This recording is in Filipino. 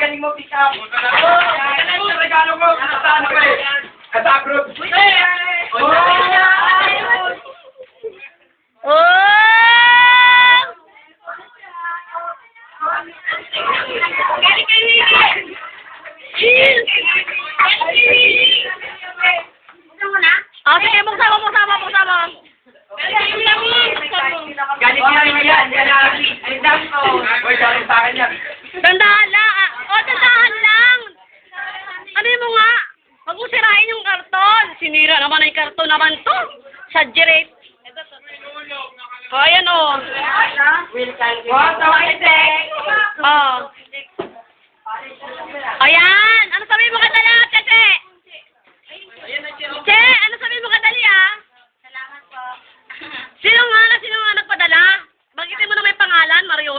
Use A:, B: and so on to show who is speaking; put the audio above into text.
A: galing mo pick up. Yan yung regalo ko. Saan pa eh? Kata-group.
B: Sige, buksan mo.
A: Galing mo yan. Ay, dako. Uy, galing sa akin yan.
B: Dandahan lang. Ano mo nga? Huwag mo sirain yung karton. Sinira naman ang karton naman to. Exaggerate. Ayan o. Ayan. Ano sabihin mo kadali, Tete? Che, ano sabihin mo kadali, Salamat po. Sino nga nagpadala? Bagitin mo na may pangalan, Mario.